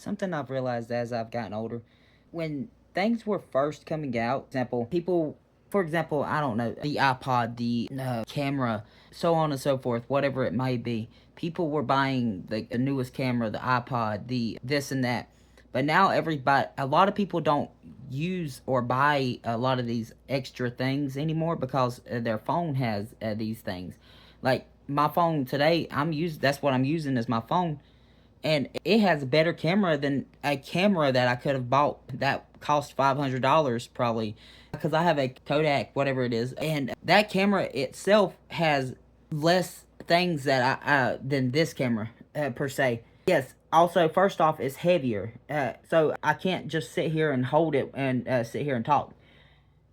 Something I've realized as I've gotten older, when things were first coming out, example, people, for example, I don't know, the iPod, the camera, so on and so forth, whatever it may be, people were buying the newest camera, the iPod, the this and that. But now everybody, a lot of people don't use or buy a lot of these extra things anymore because their phone has these things. Like my phone today, that's what I'm using as my phone, and it has a better camera than a camera that I could have bought that cost $500 probably, because I have a Kodak, whatever it is, and that camera itself has less things that I than this camera per se. Yes. Also, first off, it's heavier, so I can't just sit here and hold it and sit here and talk.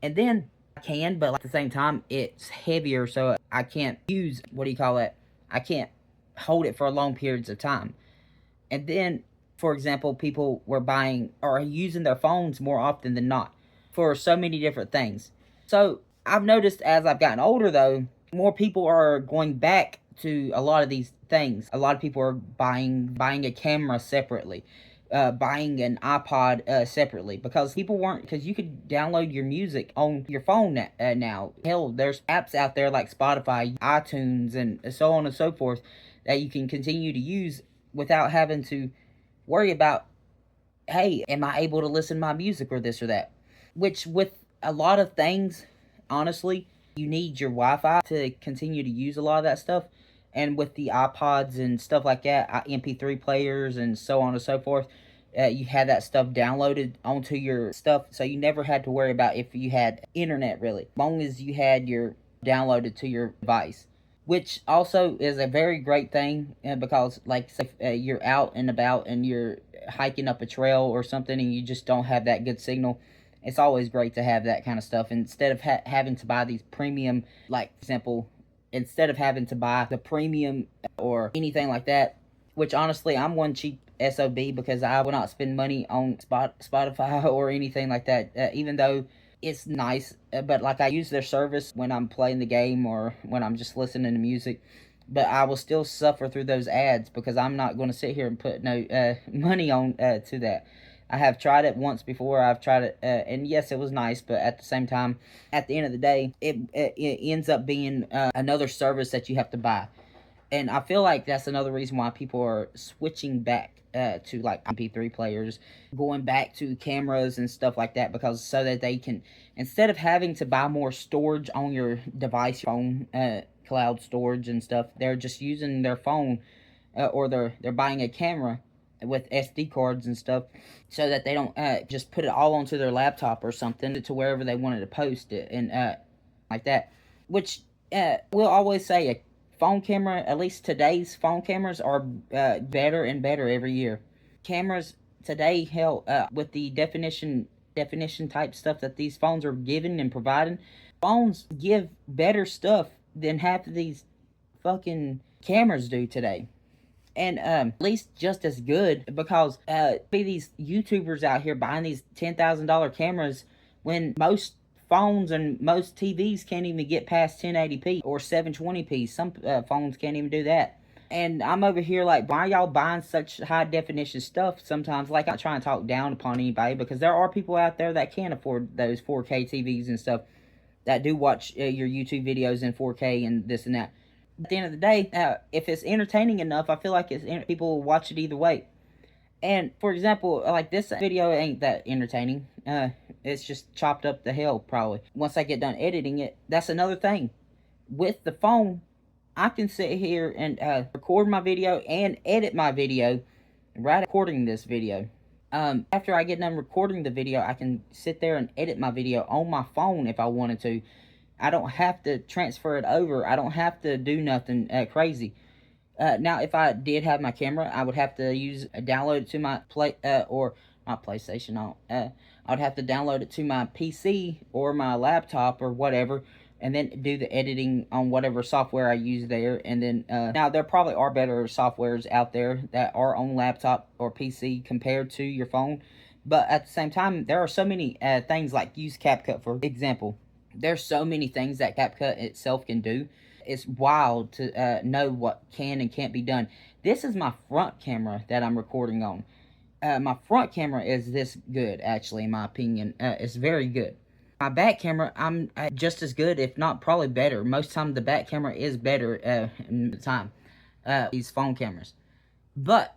And then I can, but at the same time, it's heavier, so I can't use, what do you call it? I can't hold it for long periods of time. And then, for example, people were buying or using their phones more often than not for so many different things. So I've noticed as I've gotten older, though, more people are going back to a lot of these things. A lot of people are buying a camera separately, buying an iPod separately, because people weren't, because you could download your music on your phone now. Hell, there's apps out there like Spotify, iTunes, and so on and so forth that you can continue to use without having to worry about, hey, am I able to listen to my music or this or that? Which, with a lot of things, honestly, you need your Wi-Fi to continue to use a lot of that stuff. And with the iPods and stuff like that, MP3 players and so on and so forth, you had that stuff downloaded onto your stuff, so you never had to worry about if you had internet, really, as long as you had your downloaded to your device, which also is a very great thing, because, like, say, you're out and about and you're hiking up a trail or something and you just don't have that good signal. It's always great to have that kind of stuff instead of having to buy these premium, like, for example, instead of having to buy the premium or anything like that, which honestly, I'm one cheap SOB, because I will not spend money on Spotify or anything like that, even though it's nice, but like, I use their service when I'm playing the game or when I'm just listening to music. But I will still suffer through those ads because I'm not going to sit here and put no money on to that. I have tried it once before. I've tried it, and yes, it was nice. But at the same time, at the end of the day, it ends up being another service that you have to buy. And I feel like that's another reason why people are switching back to like MP3 players, going back to cameras and stuff like that, because so that they can, instead of having to buy more storage on your device, your phone, cloud storage and stuff, they're just using their phone, or they're buying a camera with SD cards and stuff, so that they don't just put it all onto their laptop or something to wherever they wanted to post it, and like that. Which we'll always say, a phone camera, at least today's phone cameras, are better and better every year. Cameras today, hell, with the definition type stuff that these phones are giving and providing, phones give better stuff than half of these fucking cameras do today. And at least just as good, because be these YouTubers out here buying these $10,000 cameras when most phones and most TVs can't even get past 1080p or 720p. Some phones can't even do that. And I'm over here like, why are y'all buying such high definition stuff sometimes? Like, I'm not trying to talk down upon anybody, because there are people out there that can afford those 4K TVs and stuff, that do watch your YouTube videos in 4K and this and that. At the end of the day, if it's entertaining enough, I feel like people will watch it either way. And for example, like, this video ain't that entertaining. It's just chopped up the hell, probably. Once I get done editing it, that's another thing. With the phone, I can sit here and record my video and edit my video right recording this video. After I get done recording the video, I can sit there and edit my video on my phone if I wanted to. I don't have to transfer it over. I don't have to do nothing crazy. Now, if I did have my camera, I would have to download it to my or not PlayStation. I would have to download it to my PC or my laptop or whatever, and then do the editing on whatever software I use there. And then now, there probably are better softwares out there that are on laptop or PC compared to your phone. But at the same time, there are so many things, like use CapCut, for example. There's so many things that CapCut itself can do. It's wild to know what can and can't be done. This is my front camera that I'm recording on. My front camera is this good, actually, in my opinion. It's very good. My back camera, I'm just as good, if not probably better. Most time the back camera is better in the time. These phone cameras. But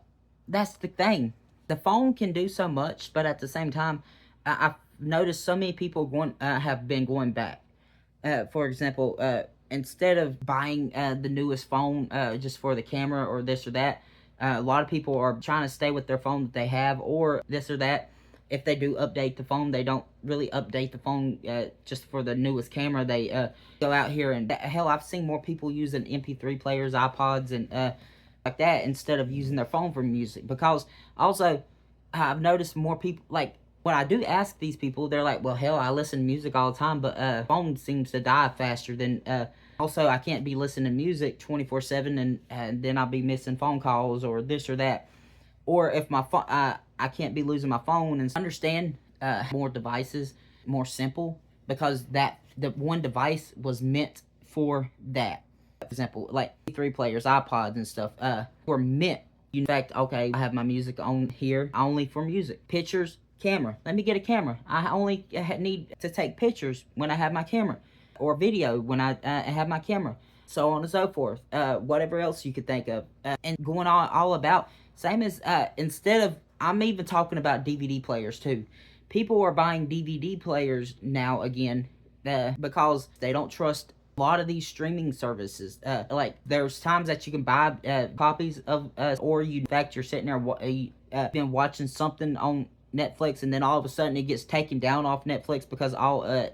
that's the thing. The phone can do so much, but at the same time, I've noticed so many people have been going back. For example, instead of buying the newest phone just for the camera or this or that, a lot of people are trying to stay with their phone that they have or this or that. If they do update the phone, they don't really update the phone just for the newest camera. They go out here and hell, I've seen more people using MP3 players, iPods, and like that instead of using their phone for music. Because also, I've noticed more people like when I do ask these people, they're like, well, hell, I listen to music all the time, but phone seems to die faster than also, I can't be listening to music 24/7 and then I'll be missing phone calls or this or that. Or if my phone, I can't be losing my phone. And understand more devices, more simple, because the one device was meant for that. For example, like 3 players, iPods and stuff, were meant. In fact, okay, I have my music on here only for music. Pictures, camera. Let me get a camera. I only need to take pictures when I have my camera, or video when I have my camera, so on and so forth. Whatever else you could think of, and going on all about same as instead of, I'm even talking about DVD players too. People are buying DVD players now again because they don't trust a lot of these streaming services. Like there's times that you can buy copies of or you, in fact, you're sitting there been watching something on Netflix, and then all of a sudden it gets taken down off Netflix because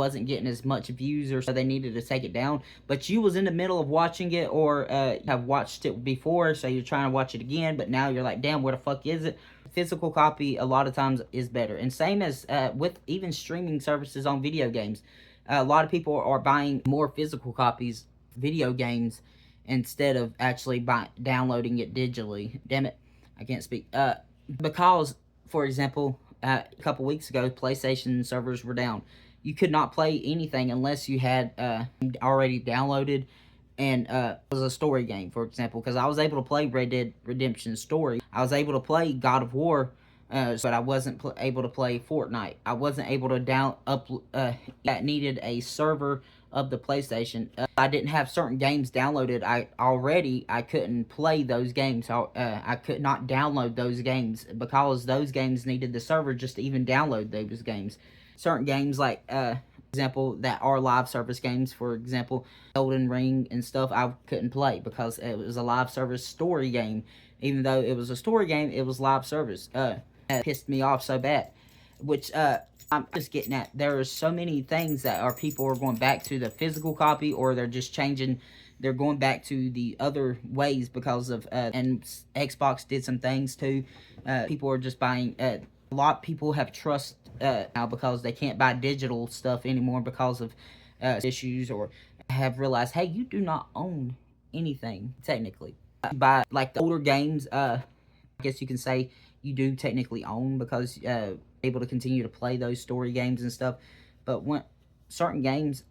wasn't getting as much views, or so they needed to take it down. But you was in the middle of watching it, or have watched it before, so you're trying to watch it again, but now you're like, damn, where the fuck is it? Physical copy a lot of times is better. And same as with even streaming services on video games. A lot of people are buying more physical copies, video games, instead of actually downloading it digitally. Damn it, I can't speak. Because, for example, a couple weeks ago, PlayStation servers were down. You could not play anything unless you had already downloaded and it was a story game, for example. Because I was able to play Red Dead Redemption Story. I was able to play God of War, but I wasn't able to play Fortnite. I wasn't able to that needed a server of the PlayStation. I didn't have certain games downloaded. I couldn't play those games. I could not download those games because those games needed the server just to even download those games. Certain games like example that are live service games, for example, Elden Ring and stuff, I couldn't play because it was a live service story game. Even though it was a story game, it was live service. It pissed me off so bad. Which I'm just getting at, there are so many things that people are going back to the physical copy, or they're just changing, they're going back to the other ways because of and Xbox did some things too. People are just buying a lot of people have trust now because they can't buy digital stuff anymore because of issues, or have realized, hey, you do not own anything technically. By like the older games, I guess you can say you do technically own, because able to continue to play those story games and stuff. But when certain games,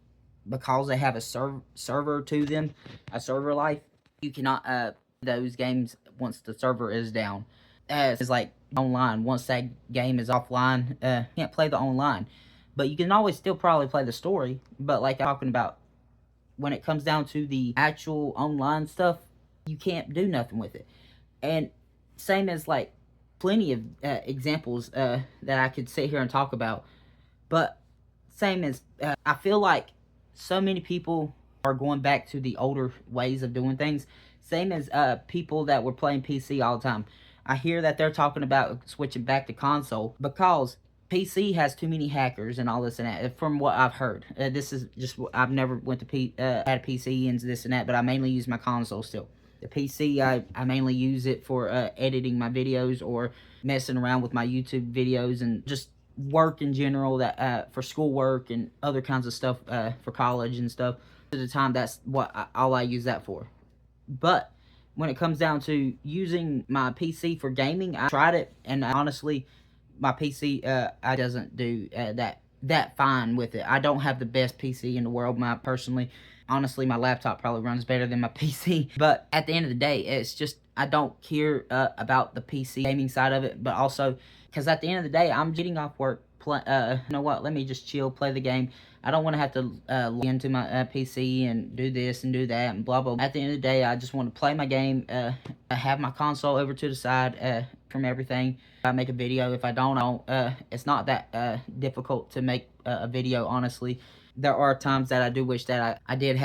because they have a server to them, a server life, you cannot those games once the server is down. It's like online. Once that game is offline, you can't play the online. But you can always still probably play the story. But like I'm talking about, when it comes down to the actual online stuff, you can't do nothing with it. And same as like plenty of examples that I could sit here and talk about. But same as I feel like so many people are going back to the older ways of doing things. Same as people that were playing PC all the time. I hear that they're talking about switching back to console because PC has too many hackers and all this and that. From what I've heard, this is just, I've never went to had a PC and this and that, but I mainly use my console still. The PC, I mainly use it for editing my videos or messing around with my YouTube videos and just work in general, that for schoolwork and other kinds of stuff for college and stuff. At the time, that's what all I use that for. But when it comes down to using my PC for gaming, I tried it, and honestly, my PC I doesn't do that fine with it. I don't have the best PC in the world, personally. Honestly, my laptop probably runs better than my PC. But at the end of the day, it's just I don't care about the PC gaming side of it, but also because at the end of the day, I'm getting off work. You know what? Let me just chill, play the game. I don't want to have to log into my PC and do this and do that and blah blah. At the end of the day, I just want to play my game. Have my console over to the side from everything. I make a video. If I don't, it's not that difficult to make a video. Honestly, there are times that I do wish that I did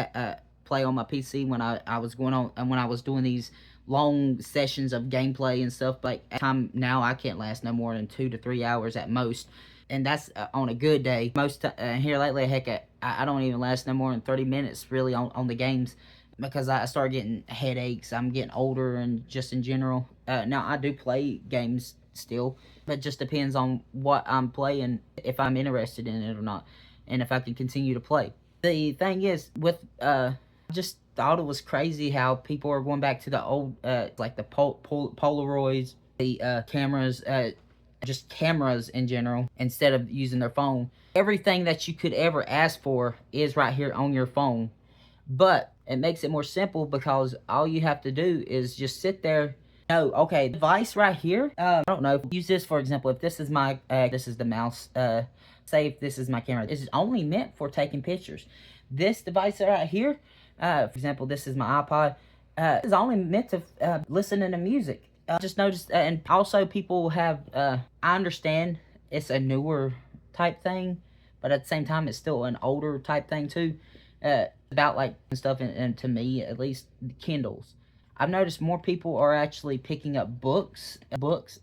play on my PC when I was going on and when I was doing these long sessions of gameplay and stuff. But at time now, I can't last no more than 2 to 3 hours at most, and that's on a good day. Most here lately, heck, I don't even last no more than 30 minutes really on the games, because I start getting headaches. I'm getting older, and just in general. Now I do play games still, but it just depends on what I'm playing, if I'm interested in it or not, and if I can continue to play. The thing is with just thought it was crazy how people are going back to the old like the Polaroids, the cameras, just cameras in general, instead of using their phone. Everything that you could ever ask for is right here on your phone, but it makes it more simple because all you have to do is just sit there. No, okay, device right here, I don't know, use this for example. If this is my this is the mouse, say if this is my camera, this is only meant for taking pictures. This device right here, for example, this is my iPod, is only meant to listening to music. Just noticed, and also people have, I understand it's a newer type thing, but at the same time it's still an older type thing too, about like stuff, and to me at least, Kindles. I've noticed more people are actually picking up books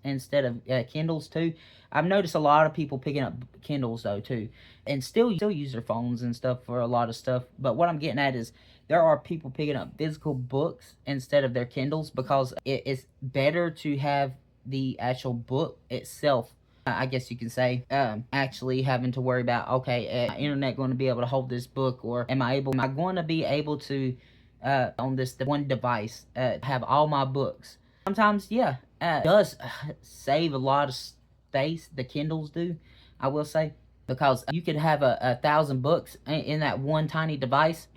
instead of Kindles too. I've noticed a lot of people picking up Kindles though too, and still use their phones and stuff for a lot of stuff. But what I'm getting at is there are people picking up physical books instead of their Kindles, because it's better to have the actual book itself, I guess you can say, actually having to worry about, okay, my internet going to be able to hold this book, or am I going to be able to on this one device have all my books. Sometimes, yeah, it does save a lot of space, the Kindles do, I will say, because you could have 1,000 books in that one tiny device,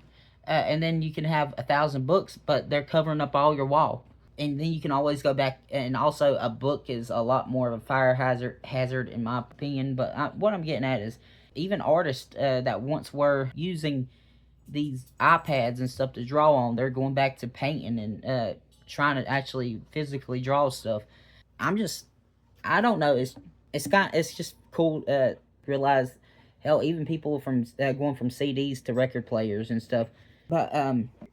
and then you can have 1,000 books, but they're covering up all your wall. And then you can always go back, and also a book is a lot more of a fire hazard in my opinion. But what I'm getting at is, even artists that once were using these iPads and stuff to draw on, they're going back to painting and trying to actually physically draw stuff. I don't know, it's just cool to realize, hell, even people from going from CDs to record players and stuff. But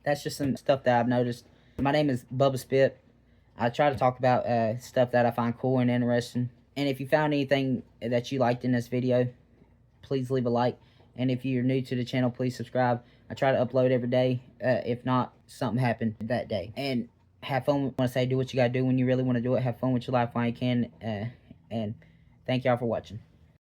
that's just some stuff that I've noticed. My name is Bubba Spit. I try to talk about stuff that I find cool and interesting. And if you found anything that you liked in this video, please leave a like. And if you're new to the channel, please subscribe. I try to upload every day. If not, something happened that day. And have fun. I want to say, do what you got to do when you really want to do it. Have fun with your life while you can. And thank y'all for watching.